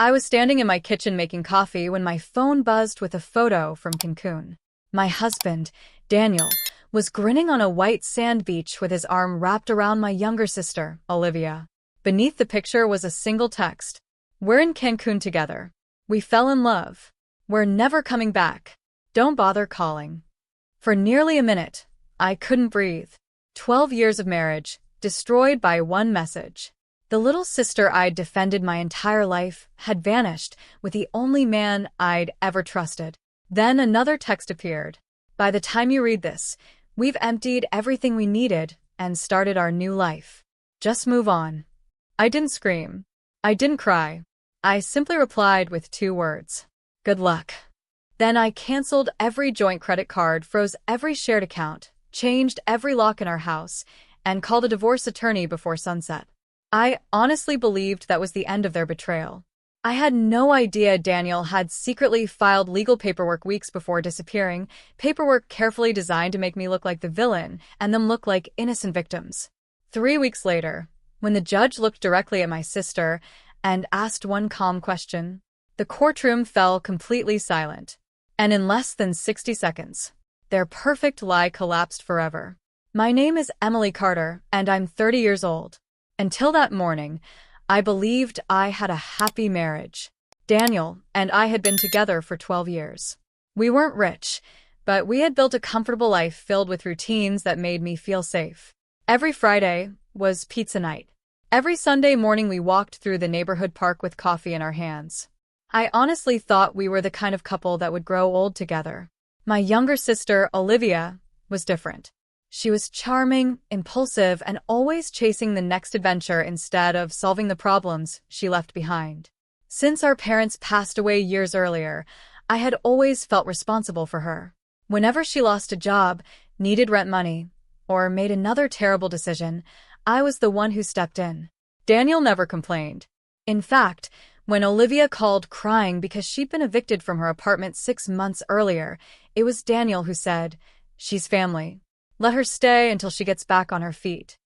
I was standing in my kitchen making coffee when my phone buzzed with a photo from Cancun. My husband, Daniel, was grinning on a white sand beach with his arm wrapped around my younger sister, Olivia. Beneath the picture was a single text. "We're in Cancun together. We fell in love. We're never coming back. Don't bother calling." For nearly a minute, I couldn't breathe. 12 years of marriage, destroyed by one message. The little sister I'd defended my entire life had vanished with the only man I'd ever trusted. Then another text appeared. "By the time you read this, we've emptied everything we needed and started our new life. Just move on." I didn't scream. I didn't cry. I simply replied with 2 words. "Good luck." Then I canceled every joint credit card, froze every shared account, changed every lock in our house, and called a divorce attorney before sunset. I honestly believed that was the end of their betrayal. I had no idea Daniel had secretly filed legal paperwork weeks before disappearing, paperwork carefully designed to make me look like the villain and them look like innocent victims. 3 weeks later, when the judge looked directly at my sister and asked one calm question, the courtroom fell completely silent. And in less than 60 seconds, their perfect lie collapsed forever. My name is Emily Carter, and I'm 30 years old. Until that morning, I believed I had a happy marriage. Daniel and I had been together for 12 years. We weren't rich, but we had built a comfortable life filled with routines that made me feel safe. Every Friday was pizza night. Every Sunday morning we walked through the neighborhood park with coffee in our hands. I honestly thought we were the kind of couple that would grow old together. My younger sister, Olivia, was different. She was charming, impulsive, and always chasing the next adventure instead of solving the problems she left behind. Since our parents passed away years earlier, I had always felt responsible for her. Whenever she lost a job, needed rent money, or made another terrible decision, I was the one who stepped in. Daniel never complained. In fact, when Olivia called crying because she'd been evicted from her apartment 6 months earlier, it was Daniel who said, "She's family. Let her stay until she gets back on her feet."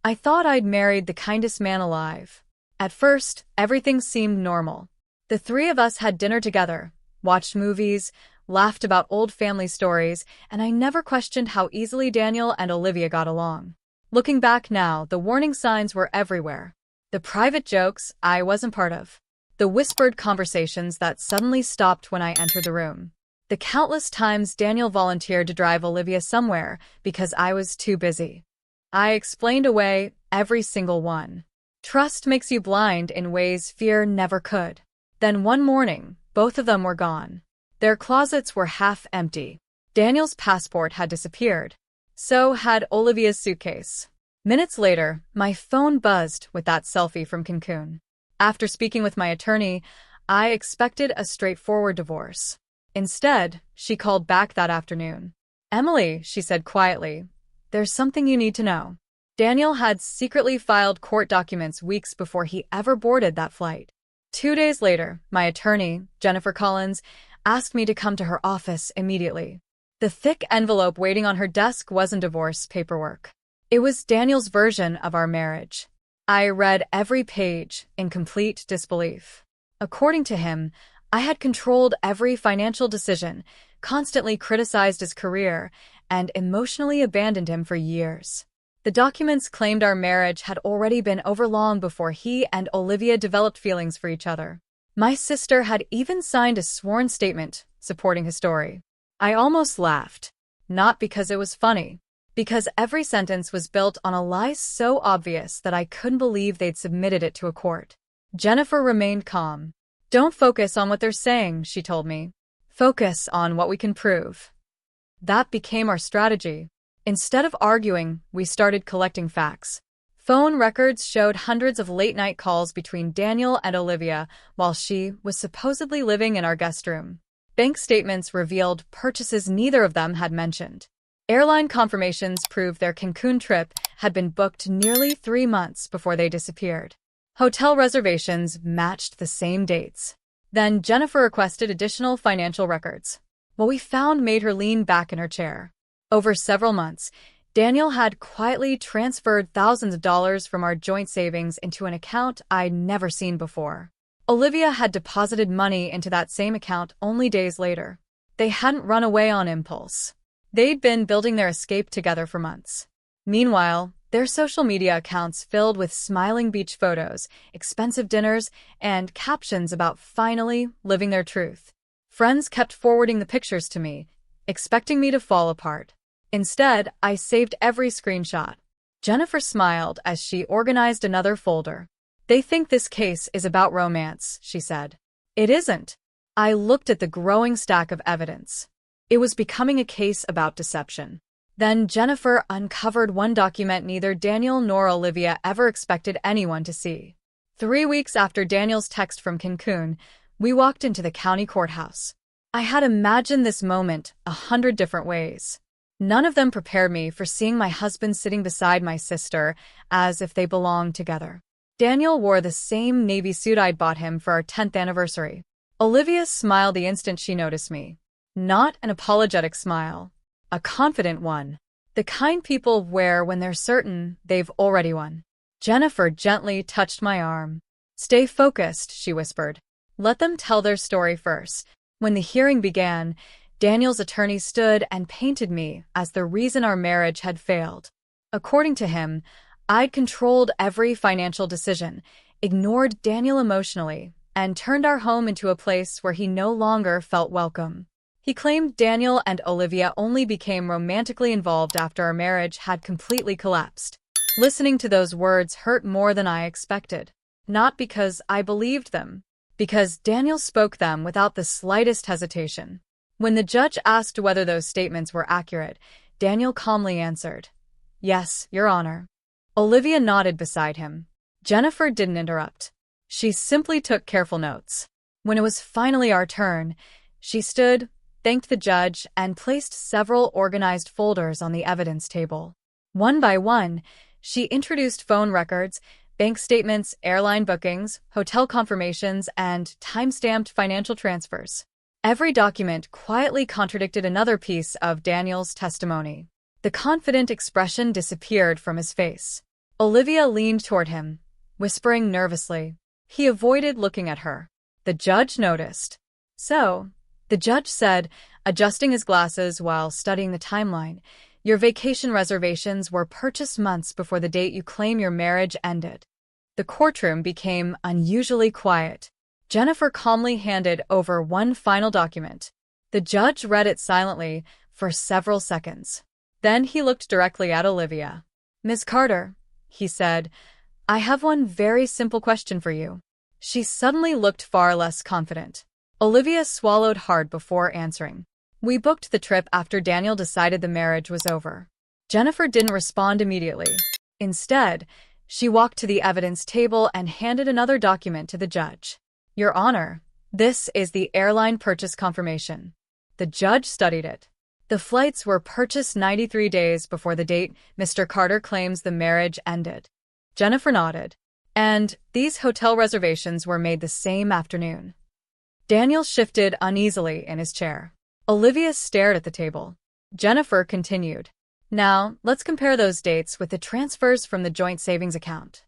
I thought I'd married the kindest man alive. At first, everything seemed normal. The 3 of us had dinner together, watched movies, laughed about old family stories, and I never questioned how easily Daniel and Olivia got along. Looking back now, the warning signs were everywhere. The private jokes I wasn't part of. The whispered conversations that suddenly stopped when I entered the room. The countless times Daniel volunteered to drive Olivia somewhere because I was too busy. I explained away every single one. Trust makes you blind in ways fear never could. Then one morning, both of them were gone. Their closets were half empty. Daniel's passport had disappeared. So had Olivia's suitcase. Minutes later, my phone buzzed with that selfie from Cancun. After speaking with my attorney, I expected a straightforward divorce. Instead, she called back that afternoon. "Emily," she said quietly, "there's something you need to know." Daniel had secretly filed court documents weeks before he ever boarded that flight. 2 days later, my attorney, Jennifer Collins, asked me to come to her office immediately. The thick envelope waiting on her desk wasn't divorce paperwork. It was Daniel's version of our marriage. I read every page in complete disbelief. According to him, I had controlled every financial decision, constantly criticized his career, and emotionally abandoned him for years. The documents claimed our marriage had already been over long before he and Olivia developed feelings for each other. My sister had even signed a sworn statement supporting his story. I almost laughed, not because it was funny, because every sentence was built on a lie so obvious that I couldn't believe they'd submitted it to a court. Jennifer remained calm. "Don't focus on what they're saying," she told me. "Focus on what we can prove." That became our strategy. Instead of arguing, we started collecting facts. Phone records showed hundreds of late-night calls between Daniel and Olivia while she was supposedly living in our guest room. Bank statements revealed purchases neither of them had mentioned. Airline confirmations proved their Cancun trip had been booked nearly 3 months before they disappeared. Hotel reservations matched the same dates. Then Jennifer requested additional financial records. What we found made her lean back in her chair. Over several months, Daniel had quietly transferred thousands of dollars from our joint savings into an account I'd never seen before. Olivia had deposited money into that same account only days later. They hadn't run away on impulse. They'd been building their escape together for months. Meanwhile, their social media accounts filled with smiling beach photos, expensive dinners, and captions about finally living their truth. Friends kept forwarding the pictures to me, expecting me to fall apart. Instead, I saved every screenshot. Jennifer smiled as she organized another folder. "They think this case is about romance," she said. "It isn't." I looked at the growing stack of evidence. It was becoming a case about deception. Then Jennifer uncovered one document neither Daniel nor Olivia ever expected anyone to see. 3 weeks after Daniel's text from Cancun, we walked into the county courthouse. I had imagined this moment 100 different ways. None of them prepared me for seeing my husband sitting beside my sister as if they belonged together. Daniel wore the same navy suit I'd bought him for our 10th anniversary. Olivia smiled the instant she noticed me. Not an apologetic smile. A confident one. The kind people wear when they're certain they've already won. Jennifer gently touched my arm. "Stay focused," she whispered. "Let them tell their story first." When the hearing began, Daniel's attorney stood and painted me as the reason our marriage had failed. According to him, I'd controlled every financial decision, ignored Daniel emotionally, and turned our home into a place where he no longer felt welcome. He claimed Daniel and Olivia only became romantically involved after our marriage had completely collapsed. Listening to those words hurt more than I expected. Not because I believed them, because Daniel spoke them without the slightest hesitation. When the judge asked whether those statements were accurate, Daniel calmly answered, "Yes, Your Honor." Olivia nodded beside him. Jennifer didn't interrupt. She simply took careful notes. When it was finally our turn, she stood, thanked the judge, and placed several organized folders on the evidence table. One by one, she introduced phone records, bank statements, airline bookings, hotel confirmations, and time-stamped financial transfers. Every document quietly contradicted another piece of Daniel's testimony. The confident expression disappeared from his face. Olivia leaned toward him, whispering nervously. He avoided looking at her. The judge noticed. "So," the judge said, adjusting his glasses while studying the timeline, "your vacation reservations were purchased months before the date you claim your marriage ended." The courtroom became unusually quiet. Jennifer calmly handed over one final document. The judge read it silently for several seconds. Then he looked directly at Olivia. "Ms. Carter," he said, "I have one very simple question for you." She suddenly looked far less confident. Olivia swallowed hard before answering. "We booked the trip after Daniel decided the marriage was over." Jennifer didn't respond immediately. Instead, she walked to the evidence table and handed another document to the judge. "Your Honor, this is the airline purchase confirmation." The judge studied it. "The flights were purchased 93 days before the date Mr. Carter claims the marriage ended." Jennifer nodded. "And these hotel reservations were made the same afternoon." Daniel shifted uneasily in his chair. Olivia stared at the table. Jennifer continued. "Now, let's compare those dates with the transfers from the joint savings account."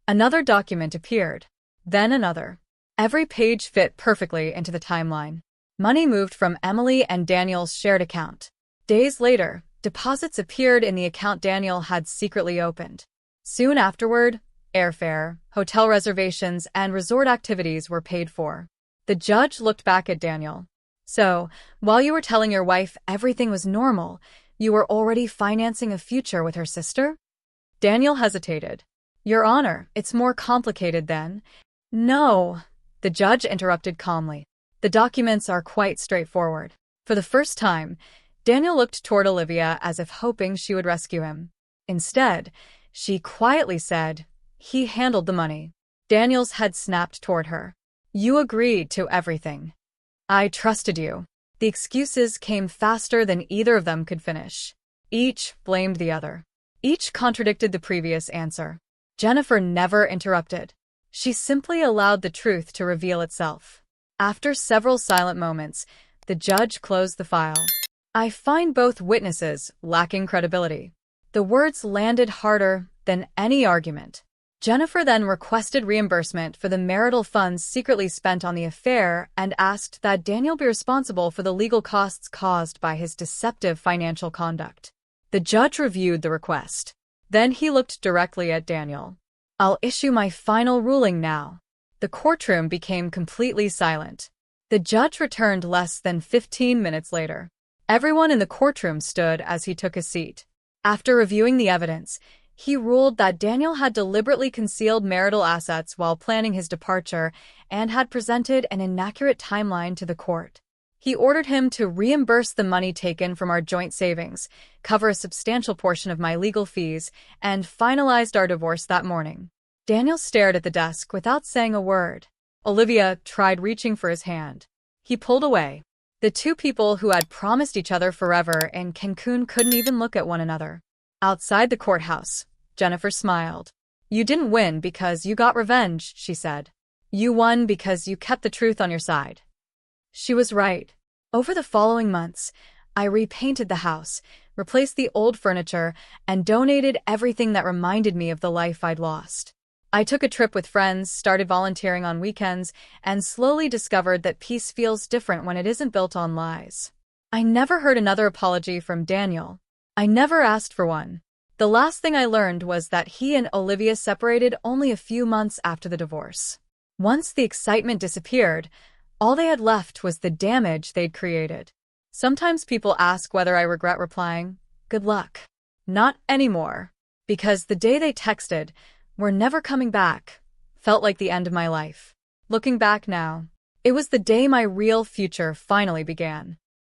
Another document appeared. Then another. Every page fit perfectly into the timeline. Money moved from Emily and Daniel's shared account. Days later, deposits appeared in the account Daniel had secretly opened. Soon afterward, airfare, hotel reservations, and resort activities were paid for. The judge looked back at Daniel. "So, while you were telling your wife everything was normal, you were already financing a future with her sister?" Daniel hesitated. "Your Honor, it's more complicated than—" "No," the judge interrupted calmly. "The documents are quite straightforward." For the first time, Daniel looked toward Olivia as if hoping she would rescue him. Instead, she quietly said, "He handled the money." Daniel's head snapped toward her. "You agreed to everything. I trusted you." The excuses came faster than either of them could finish. Each blamed the other. Each contradicted the previous answer. Jennifer never interrupted. She simply allowed the truth to reveal itself. After several silent moments, the judge closed the file. "I find both witnesses lacking credibility." The words landed harder than any argument. Jennifer then requested reimbursement for the marital funds secretly spent on the affair and asked that Daniel be responsible for the legal costs caused by his deceptive financial conduct. The judge reviewed the request. Then he looked directly at Daniel. "I'll issue my final ruling now." The courtroom became completely silent. The judge returned less than 15 minutes later. Everyone in the courtroom stood as he took his seat. After reviewing the evidence, he ruled that Daniel had deliberately concealed marital assets while planning his departure and had presented an inaccurate timeline to the court. He ordered him to reimburse the money taken from our joint savings, cover a substantial portion of my legal fees, and finalized our divorce that morning. Daniel stared at the desk without saying a word. Olivia tried reaching for his hand. He pulled away. The two people who had promised each other forever in Cancun couldn't even look at one another. Outside the courthouse, Jennifer smiled. "You didn't win because you got revenge," she said. "You won because you kept the truth on your side." She was right. Over the following months, I repainted the house, replaced the old furniture, and donated everything that reminded me of the life I'd lost. I took a trip with friends, started volunteering on weekends, and slowly discovered that peace feels different when it isn't built on lies. I never heard another apology from Daniel. I never asked for one. The last thing I learned was that he and Olivia separated only a few months after the divorce. Once the excitement disappeared, all they had left was the damage they'd created. Sometimes people ask whether I regret replying, "Good luck." Not anymore. Because the day they texted, "We're never coming back," felt like the end of my life. Looking back now, it was the day my real future finally began.